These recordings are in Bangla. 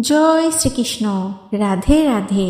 জয় শ্রীকৃষ্ণ। রাধে রাধে।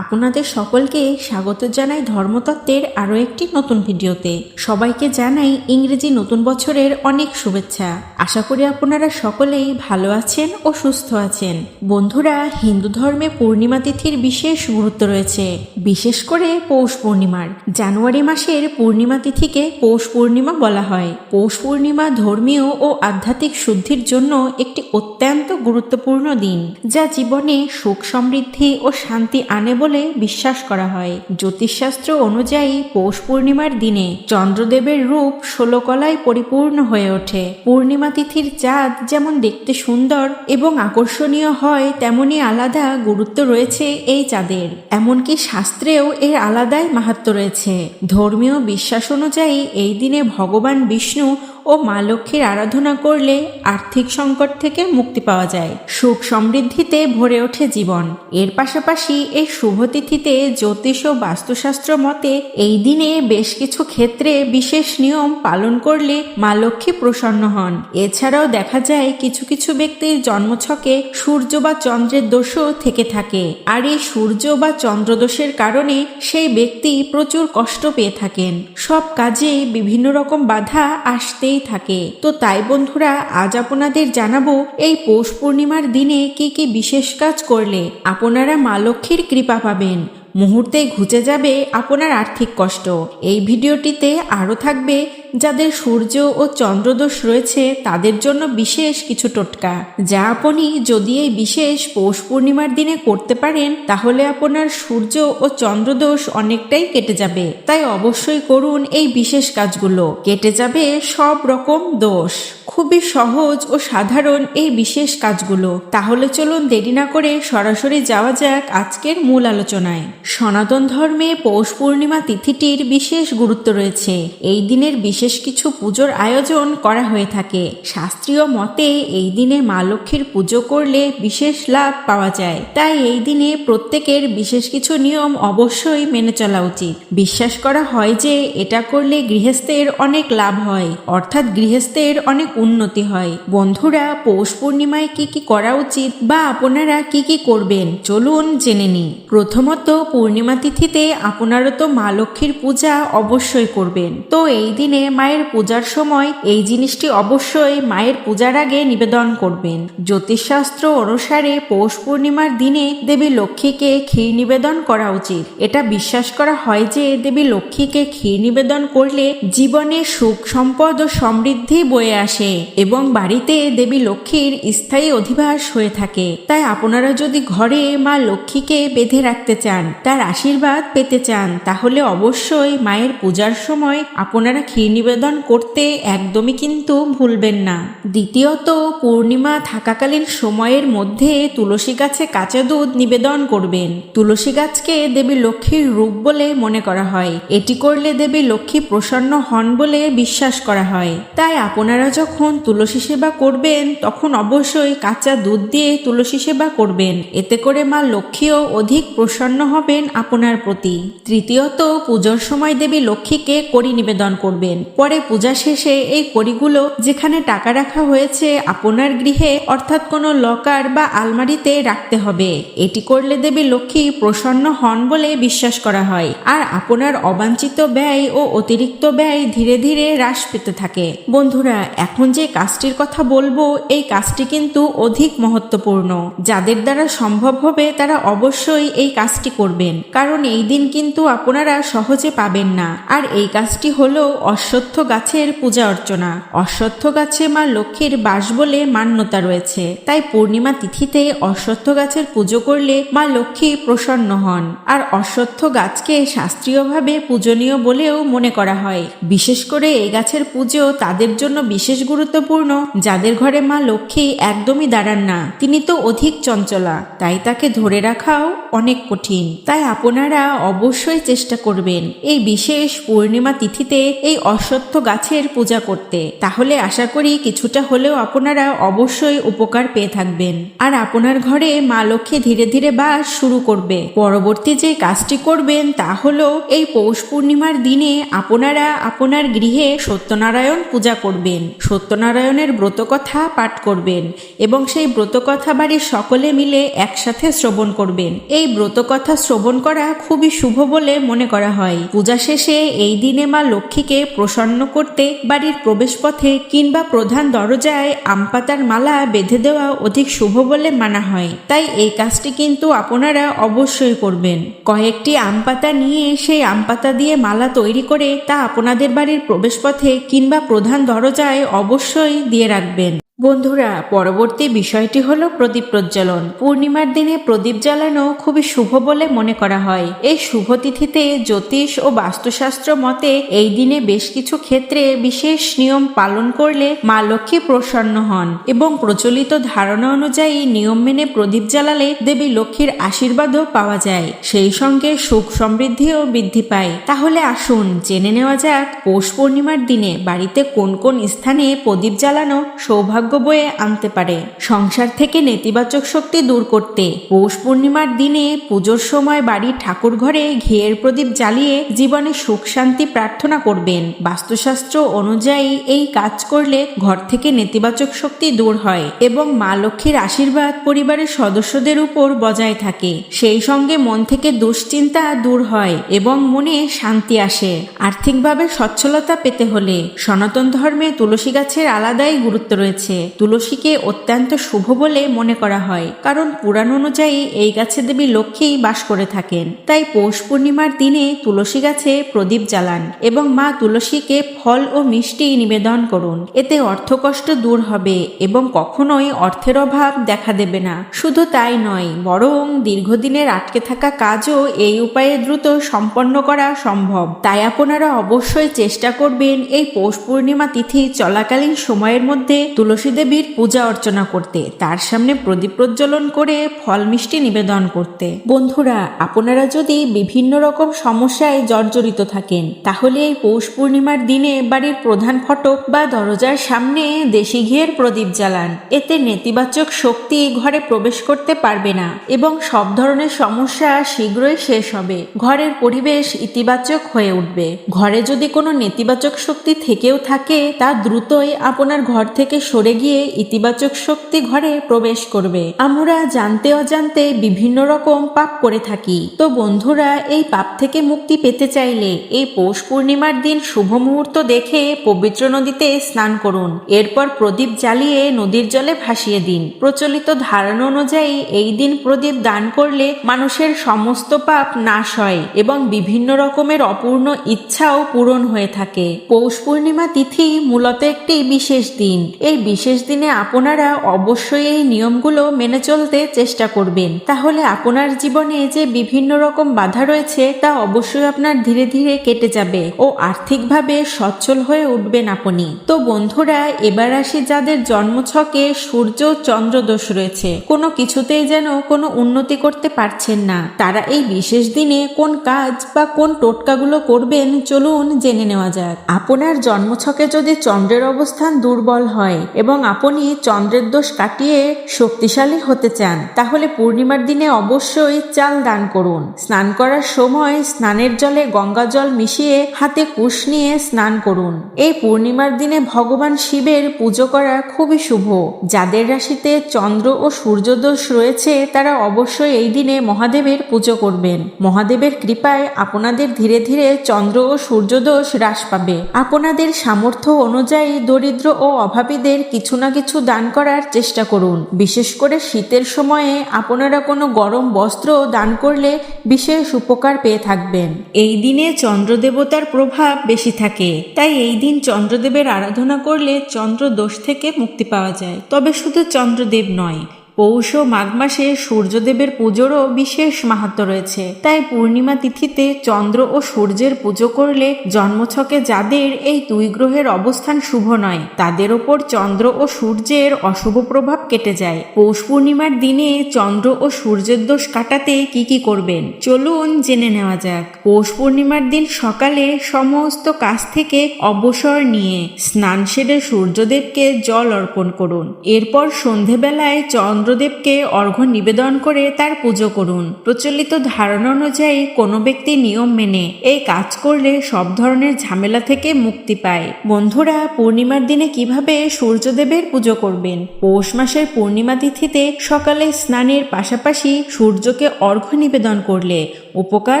আপনাদের সকলকে স্বাগত জানাই ধর্মতত্ত্বের আরও একটি নতুন ভিডিওতে। সবাইকে জানাই ইংরেজি নতুন বছরের অনেক শুভেচ্ছা। আশা করি আপনারা সকলেই ভালো আছেন ও সুস্থ আছেন। বন্ধুরা, হিন্দু ধর্মে পূর্ণিমা তিথির বিশেষ গুরুত্ব রয়েছে, বিশেষ করে পৌষ পূর্ণিমার। জানুয়ারি মাসের পূর্ণিমা তিথিকে পৌষ পূর্ণিমা বলা হয়। পৌষ পূর্ণিমা ধর্মীয় ও আধ্যাত্মিক শুদ্ধির জন্য একটি অত্যন্ত গুরুত্বপূর্ণ দিন, যা জীবনে সুখ সমৃদ্ধি ও শান্তি আনে বলে বিশ্বাস করা হয়। জ্যোতিষশাস্ত্র অনুযায়ী পৌষ পূর্ণিমার দিনে চন্দ্রদেবের রূপ 16 কলায় পরিপূর্ণ হয়ে ওঠে। পূর্ণিমা তিথির চাঁদ যেমন দেখতে সুন্দর এবং আকর্ষণীয় হয়, তেমনি আলাদা গুরুত্ব রয়েছে এই চাঁদের। এমনকি শাস্ত্রেও এর আলাদাই মাহাত্ম্য রয়েছে। ধর্মীয় বিশ্বাস অনুযায়ী এই দিনে ভগবান বিষ্ণু ও মা লক্ষ্মীর আরাধনা করলে আর্থিক সংকট থেকে মুক্তি পাওয়া যায়, সুখ সমৃদ্ধিতে ভরে ওঠে জীবন। এর পাশাপাশি এই শুভতিথিতে জ্যোতিষ ও বাস্তুশাস্ত্র মতে এই দিনে বেশ কিছু ক্ষেত্রে বিশেষ নিয়ম পালন করলে মা লক্ষ্মী প্রসন্ন হন। এছাড়াও দেখা যায় কিছু কিছু ব্যক্তির জন্মছকে সূর্য বা চন্দ্রের দোষও থেকে থাকে, আর এই সূর্য বা চন্দ্রদোষের কারণে সেই ব্যক্তি প্রচুর কষ্ট পেয়ে থাকেন। সব কাজে বিভিন্ন রকম বাধা আসতেই থাকে। তো তাই বন্ধুরা, আজ আপনাদের জানাবো এই পৌষ পূর্ণিমার দিনে কি কি বিশেষ কাজ করলে আপনারা মা লক্ষ্মীর কৃপা পাবেন, মুহূর্তে ঘুচে যাবে আপনার আর্থিক কষ্ট। এই ভিডিওটিতে আরও থাকবে যাদের সূর্য ও চন্দ্রদোষ রয়েছে তাদের জন্য বিশেষ কিছু টোটকা, যা আপনি যদি এই বিশেষ পৌষ পূর্ণিমার দিনে করতে পারেন তাহলে আপনার সূর্য ও চন্দ্রদোষ অনেকটাই কেটে যাবে। তাই অবশ্যই করুন এই বিশেষ কাজগুলো, কেটে যাবে সব রকম দোষ। খুবই সহজ ও সাধারণ এই বিশেষ কাজগুলো। তাহলে চলুন দেরি না করে সরাসরি যাওয়া যাক আজকের মূল আলোচনায়। সনাতন ধর্মে পৌষ পূর্ণিমা তিথিটির বিশেষ গুরুত্ব রয়েছে। এই দিনের বিশেষ কিছু পুজোর আয়োজন করা হয়ে থাকে। শাস্ত্রীয় মতে এই দিনে মা লক্ষ্মীর পুজো করলে বিশেষ লাভ পাওয়া যায়। তাই এই দিনে প্রত্যেকের বিশেষ কিছু নিয়ম অবশ্যই মেনে চলা উচিত। বিশ্বাস করা হয় যে এটা করলে গৃহস্থের অনেক লাভ হয়, অর্থাৎ গৃহস্থের অনেক উন্নতি হয়। বন্ধুরা, পৌষ পূর্ণিমায় কি কি করা উচিত বা আপনারা কি কি করবেন চলুন জেনে নিই। প্রথমত, পূর্ণিমা তিথিতে আপনারা তো মা লক্ষ্মীর পূজা অবশ্যই করবেন। তো এই দিনে মায়ের পূজার সময় এই জিনিসটি অবশ্যই মায়ের পূজার আগে নিবেদন করবেন। জ্যোতিষশাস্ত্র অনুসারে পৌষ পূর্ণিমার দিনে দেবী লক্ষ্মীকে ক্ষীর নিবেদন করা উচিত। এটা বিশ্বাস করা হয় যে দেবী লক্ষ্মীকে ক্ষীর নিবেদন করলে জীবনে সুখ সম্পদ ও সমৃদ্ধি বয়ে আসে এবং বাড়িতে দেবী লক্ষ্মীর স্থায়ী অধিবাস হয়ে থাকে। তাই আপনারা যদি ঘরে মা লক্ষ্মীকে বেঁধে রাখতে চান, তার আশীর্বাদ পেতে চান, তাহলে অবশ্যই মায়ের পূজার সময় আপনারা ক্ষীর নিবেদন করতে একদমই কিন্তু ভুলবেন না। দ্বিতীয়ত, পূর্ণিমা থাকাকালীন সময়ের মধ্যে তুলসী গাছে কাঁচা দুধ নিবেদন করবেন। তুলসী গাছকে দেবী লক্ষ্মীর রূপ বলে মনে করা হয়। এটি করলে দেবী লক্ষ্মী প্রসন্ন হন বলে বিশ্বাস করা হয়। তাই আপনারা যখন তুলসী সেবা করবেন তখন অবশ্যই কাঁচা দুধ দিয়ে তুলসী সেবা করবেন। এতে করে মা লক্ষ্মীও অধিক প্রসন্ন হবেন আপনার প্রতি। তৃতীয়ত, পুজোর সময় দেবী লক্ষ্মীকে কড়ি নিবেদন করবেন। পরে পূজা শেষে এই কড়িগুলো যেখানে টাকা রাখা হয়েছে আপনার গৃহে, অর্থাৎ কোনো লকার বা আলমারিতে রাখতে হবে। এটি করলে দেবী লক্ষ্মী প্রসন্ন হন বলে বিশ্বাস করা হয়, আর আপনার অবাঞ্ছিত ব্যয় ও অতিরিক্ত ব্যয় ধীরে ধীরে হ্রাস পেতে থাকে। বন্ধুরা, এখন যে কাজটির কথা বলবো এই কাজটি কিন্তু অধিক মহত্বপূর্ণ। যাদের দ্বারা সম্ভব হবে তারা অবশ্যই এই কাজটি করবেন, কারণ এই দিন কিন্তু আপনারা সহজে পাবেন না। আর এই কাজটি হলো অশ্বত্থ গাছের পূজা অর্চনা। অশ্বত্থ গাছে মা লক্ষ্মীর বাস বলে মান্যতা রয়েছে। তাই পূর্ণিমা তিথিতে অশ্বত্থ গাছের পুজো করলে মা লক্ষ্মী প্রসন্ন হন। আর অশ্বত্থ গাছকে শাস্ত্রীয়ভাবে পূজনীয় বলেও মনে করা হয়। বিশেষ করে এই গাছের পুজো তাদের জন্য বিশেষ গুরুত্বপূর্ণ যাদের ঘরে মা লক্ষ্মী একদমই দাঁড়ান না। তিনি তো অধিক চঞ্চলা, তাই তাকে ধরে রাখাও অনেক কঠিন। তাই আপনারা অবশ্যই চেষ্টা করবেন এই বিশেষ পূর্ণিমা তিথিতে এই অশ্বত্থ গাছের পূজা করতে। তাহলে আশা করি কিছুটা হলেও আপনারা অবশ্যই উপকার পেয়ে থাকবেন। আর আপনার ঘরে মা লক্ষ্মী ধীরে ধীরে বাস শুরু করবে। পরবর্তী যে কাজটি করবেন তা হলো এই পৌষ পূর্ণিমার দিনে আপনারা আপনার গৃহে সত্যনারায়ণ পূজা করবেন, সত্যনারায়ণের ব্রতকথা পাঠ করবেন এবং সেই ব্রতকথা বাড়ির সকলে মিলে একসাথে শ্রবণ করবেন। এই ব্রতকথা শ্রবণ করা খুবই শুভ বলে মনে করা হয়। পূজা শেষে এই দিনে মা লক্ষ্মীকে প্রসন্ন করতে বাড়ির প্রবেশপথে কিংবা প্রধান দরজায় আম পাতার মালা বেঁধে দেওয়া অধিক শুভ বলে মানা হয়। তাই এই কাজটি কিন্তু আপনারা অবশ্যই করবেন। কয়েকটি আম পাতা নিয়ে সেই আম পাতা দিয়ে মালা তৈরি করে তা আপনাদের বাড়ির প্রবেশপথে কিংবা প্রধান দরজায় অবশ্যই দিয়ে রাখবেন। বন্ধুরা, পরবর্তী বিষয়টি হলো প্রদীপ প্রজ্বলন। পূর্ণিমার দিনে প্রদীপ জ্বালানো খুবই শুভ বলে মনে করা হয়। এই শুভ তিথিতে জ্যোতিষ ও বাস্তুশাস্ত্র মতে এই দিনে বেশ কিছু ক্ষেত্রে বিশেষ নিয়ম পালন করলে মা লক্ষ্মী প্রসন্ন হন এবং প্রচলিত ধারণা অনুযায়ী নিয়ম মেনে প্রদীপ জ্বালালে দেবী লক্ষ্মীর আশীর্বাদও পাওয়া যায়, সেই সঙ্গে সুখ সমৃদ্ধিও বৃদ্ধি পায়। তাহলে আসুন জেনে নেওয়া যাক পৌষ পূর্ণিমার দিনে বাড়িতে কোন কোন স্থানে প্রদীপ জ্বালানো সৌভাগ্য বয়ে আনতে পারে। সংসার থেকে নেতিবাচক শক্তি দূর করতে পৌষ পূর্ণিমার দিনে পুজোর সময় বাড়ির ঠাকুর ঘরে ঘিয়ের প্রদীপ জ্বালিয়ে জীবনে সুখ শান্তি প্রার্থনা করবেন। বাস্তুশাস্ত্র অনুযায়ী এই কাজ করলে ঘর থেকে নেতিবাচক শক্তি দূর হয় এবং মা লক্ষ্মীর আশীর্বাদ পরিবারের সদস্যদের উপর বজায় থাকে। সেই সঙ্গে মন থেকে দুশ্চিন্তা দূর হয় এবং মনে শান্তি আসে। আর্থিকভাবে সচ্ছলতা পেতে হলে সনাতন ধর্মে তুলসী গাছের আলাদাই গুরুত্ব রয়েছে। তুলসীকে অত্যন্ত শুভ বলে মনে করা হয়, কারণ পুরাণ অনুযায়ী এই গাছে দেবী লক্ষ্মী বাস করে থাকেন। তাই পৌষ পূর্ণিমার দিনে তুলসী গাছে প্রদীপ জ্বালান এবং মা তুলসীকে ফল ও মিষ্টি নিবেদন করুন। এতে অর্থকষ্ট দূর হবে এবং কখনোই অর্থের অভাব দেখা দেবে না। শুধু তাই নয়, বরং দীর্ঘদিনের আটকে থাকা কাজও এই উপায়ে দ্রুত সম্পন্ন করা সম্ভব। তাই আপনারা অবশ্যই চেষ্টা করবেন এই পৌষ পূর্ণিমা তিথি চলাকালীন সময়ের মধ্যে তুলসী দেবীর পূজা অর্চনা করতে, তার সামনে প্রদীপ প্রজ্বলন করে ফল মিষ্টি নিবেদন করতে। বন্ধুরা, আপনারা যদি বিভিন্ন রকম সমস্যায় জর্জরিত থাকেন তাহলে এই পৌষ পূর্ণিমার দিনে বাড়ির প্রধান ফটক বা দরজার সামনে দেশি ঘিয়ের প্রদীপ জ্বালান। এতে নেতিবাচক শক্তি ঘরে প্রবেশ করতে পারবে না এবং সব ধরনের সমস্যা শীঘ্রই শেষ হবে। ঘরের পরিবেশ ইতিবাচক হয়ে উঠবে। ঘরে যদি কোনো নেতিবাচক শক্তি থেকেও থাকে তা দ্রুতই আপনার ঘর থেকে সরে গিয়ে ইতিবাচক শক্তি ঘরে প্রবেশ করবে। আমরা জানতে অজান্তে বিভিন্ন রকম পাপ করে থাকি। তো বন্ধুরা, এই পাপ থেকে মুক্তি পেতে চাইলে এই পৌষ পূর্ণিমার দিন শুভ মুহূর্ত দেখে পবিত্র নদীতে স্নান করুন। এরপর প্রদীপ জ্বালিয়ে নদীর জলে ভাসিয়ে দিন। প্রচলিত ধারণা অনুযায়ী এই দিন প্রদীপ দান করলে মানুষের সমস্ত পাপ নাশ হয় এবং বিভিন্ন রকমের অপূর্ণ ইচ্ছাও পূরণ হয়ে থাকে। পৌষ পূর্ণিমা তিথি মূলত একটি বিশেষ দিন। এই বিশেষ দিনে আপনারা অবশ্যই এই নিয়মগুলো মেনে চলতে চেষ্টা করবেন। তাহলে আপনার জীবনে যে বিভিন্ন রকম বাধা রয়েছে তা অবশ্যই আপনার ধীরে ধীরে কেটে যাবে ও আর্থিকভাবে সচ্ছল হয়ে উঠবেন আপনি। তো বন্ধুরা, এবার আসি যাদের জন্মছকে সূর্য চন্দ্র দোষ রয়েছে, কোনো কিছুতেই যেন কোনো উন্নতি করতে পারছেন না, তারা এই বিশেষ দিনে কোন কাজ বা কোন টোটকাগুলো করবেন চলুন জেনে নেওয়া যাক। আপনার জন্মছকে যদি চন্দ্রের অবস্থান দুর্বল হয় এবং আপনি চন্দ্রের দোষ কাটিয়ে শক্তিশালী হতে চান তাহলে পূর্ণিমার দিনে অবশ্যই চাল দান করুন। স্নান করার সময় স্নানের জলে গঙ্গা জল মিশিয়ে হাতে কুশ নিয়ে স্নান করুন। এই পূর্ণিমার দিনে ভগবান শিবের পুজো করা খুবই শুভ। যাদের রাশিতে চন্দ্র ও সূর্য দোষ রয়েছে তারা অবশ্যই এই দিনে মহাদেবের পুজো করবেন। মহাদেবের কৃপায় আপনাদের ধীরে ধীরে চন্দ্র ও সূর্য দোষ হ্রাস পাবে। আপনাদের সামর্থ্য অনুযায়ী দরিদ্র ও অভাবীদের কিছু না কিছু দান করার চেষ্টা করুন। বিশেষ করে শীতের সময়ে আপনারা কোনো গরম বস্ত্র দান করলে বিশেষ উপকার পেয়ে থাকবেন। এই দিনে চন্দ্র দেবতার প্রভাব বেশি থাকে, তাই এই দিন চন্দ্রদেবের আরাধনা করলে চন্দ্র দোষ থেকে মুক্তি পাওয়া যায়। তবে শুধু চন্দ্রদেব নয়, পৌষ ও মাঘ মাসে সূর্যদেবের পুজোরও বিশেষ মাহাত্ম্য রয়েছে। তাই পূর্ণিমা তিথিতে চন্দ্র ও সূর্যের পুজো করলে জন্মছকে যাদের এই দুই গ্রহের অবস্থান শুভ নয় তাদের ওপর চন্দ্র ও সূর্যের অশুভ প্রভাব কেটে যায়। পৌষ পূর্ণিমার দিনে চন্দ্র ও সূর্যের দোষ কাটাতে কি করবেন চলুন জেনে নেওয়া যাক। পৌষ পূর্ণিমার দিন সকালে সমস্ত কাজ থেকে অবসর নিয়ে স্নান সেরে সূর্যদেবকে জল অর্পণ করুন। এরপর সন্ধেবেলায় চন্দ্রদেবকে অর্ঘ্য নিবেদন করে তার পুজো করুন। প্রচলিত ধারণা অনুযায়ী কোনো ব্যক্তি নিয়ম মেনে এই কাজ করলে সব ধরনের ঝামেলা থেকে মুক্তি পায়। বন্ধুরা, পূর্ণিমার দিনে কিভাবে সূর্যদেবের পুজো করবেন? পৌষ মাসের পূর্ণিমা তিথিতে সকালে স্নানের পাশাপাশি সূর্যকে অর্ঘ্য নিবেদন করলে উপকার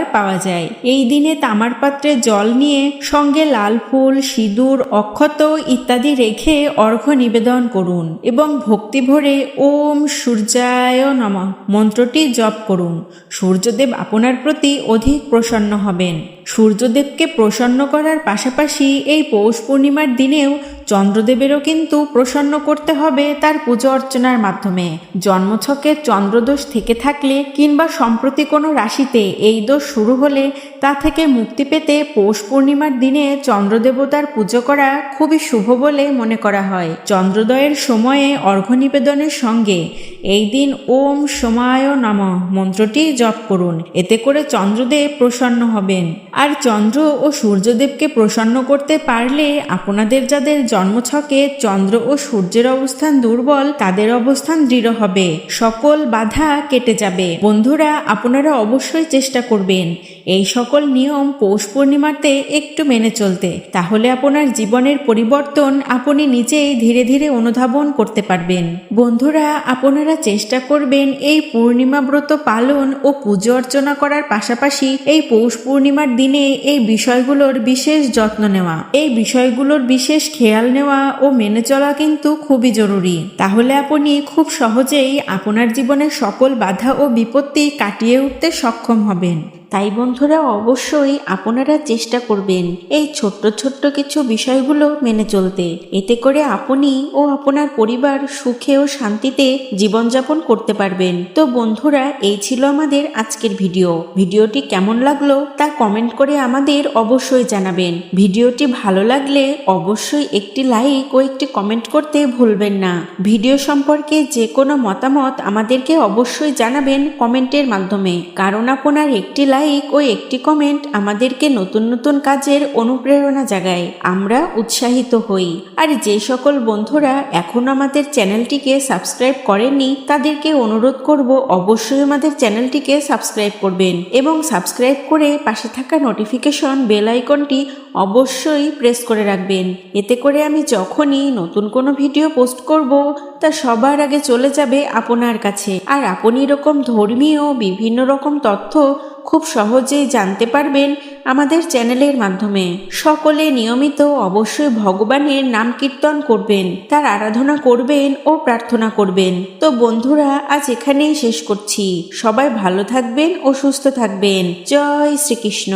পাওয়া যায়। এই দিনে তামার পাত্রে জল নিয়ে সঙ্গে লাল ফুল, সিঁদুর, অক্ষত ইত্যাদি রেখে অর্ঘ্য নিবেদন করুন এবং ভক্তি ভরে ওম সূর্যায় নমঃ মন্ত্রটি জপ করুন। সূর্যদেব আপনার প্রতি অধিক প্রসন্ন হবেন। সূর্যদেবকে প্রসন্ন করার পাশাপাশি এই পৌষ পূর্ণিমার দিনেও চন্দ্রদেবেরও কিন্তু প্রসন্ন করতে হবে তার পুজো অর্চনার মাধ্যমে। জন্মছকে চন্দ্রদোষ থেকে থাকলে কিংবা সম্প্রতি কোনো রাশিতে এই দোষ শুরু হলে তা থেকে মুক্তি পেতে পৌষ পূর্ণিমার দিনে চন্দ্রদেবতার পুজো করা খুবই শুভ বলে মনে করা হয়। চন্দ্রোদয়ের সময়ে অর্ঘ্য নিবেদনের সঙ্গে এই দিন ওম সোমায় নমঃ মন্ত্রটি জপ করুন। এতে করে চন্দ্রদেব প্রসন্ন হবেন। আর চন্দ্র ও সূর্যদেবকে প্রসন্ন করতে পারলে আপনাদের যাদের জন্মছকে চন্দ্র ও সূর্যের অবস্থান দুর্বল তাদের অবস্থান দৃঢ় হবে, সকল বাধা কেটে যাবে। বন্ধুরা, আপনারা অবশ্যই চেষ্টা করবেন এই সকল নিয়ম পৌষ পূর্ণিমাতে একটু মেনে চলতে। তাহলে আপনার জীবনের পরিবর্তন আপনি নিজেই ধীরে ধীরে অনুধাবন করতে পারবেন। বন্ধুরা, আপনারা চেষ্টা করবেন এই পূর্ণিমা ব্রত পালন ও পুজো অর্চনা করার পাশাপাশি এই পৌষ পূর্ণিমার দিনে এই বিষয়গুলোর বিশেষ যত্ন নেওয়া, এই বিষয়গুলোর বিশেষ খেয়াল নেওয়া ও মেনে চলা কিন্তু খুবই জরুরি। তাহলে আপনি খুব সহজেই আপনার জীবনের সকল বাধা ও বিপত্তি কাটিয়ে উঠতে সক্ষম হবেন। তাই বন্ধুরা, অবশ্যই আপনারা চেষ্টা করবেন এই ছোট্ট ছোট্ট কিছু বিষয়গুলো মেনে চলতে। এতে করে আপনি ও আপনার পরিবার সুখে ও শান্তিতে জীবনযাপন করতে পারবেন। তো বন্ধুরা, এই ছিল আমাদের আজকের ভিডিওটি কেমন লাগলো তা কমেন্ট করে আমাদের অবশ্যই জানাবেন। ভিডিওটি ভালো লাগলে অবশ্যই একটি লাইক ও একটি কমেন্ট করতে ভুলবেন না। ভিডিও সম্পর্কে যে কোনো মতামত আমাদেরকে অবশ্যই জানাবেন কমেন্টের মাধ্যমে, কারণ আপনার একটি লাইক ও একটি কমেন্ট আমাদেরকে নতুন নতুন কাজের অনুপ্রেরণা জাগায়, আমরা উৎসাহিত হই। আর যে সকল বন্ধুরা এখন আমাদের চ্যানেলটিকে সাবস্ক্রাইব করেননি তাদেরকে অনুরোধ করব অবশ্যই আমাদের চ্যানেলটিকে সাবস্ক্রাইব করবেন এবং সাবস্ক্রাইব করে পাশে থাকা নোটিফিকেশন বেল আইকনটি অবশ্যই প্রেস করে রাখবেন। এতে করে আমি যখনই নতুন কোনো ভিডিও পোস্ট করব তা সবার আগে চলে যাবে আপনার কাছে। আর আপনি এরকম ধর্মীয় বিভিন্ন রকম তথ্য খুব সহজেই জানতে পারবেন আমাদের চ্যানেলের মাধ্যমে। সকলে নিয়মিত অবশ্যই ভগবানের নাম কীর্তন করবেন, তার আরাধনা করবেন ও প্রার্থনা করবেন। তো বন্ধুরা, আজ এখানেই শেষ করছি। সবাই ভালো থাকবেন ও সুস্থ থাকবেন। জয় শ্রীকৃষ্ণ।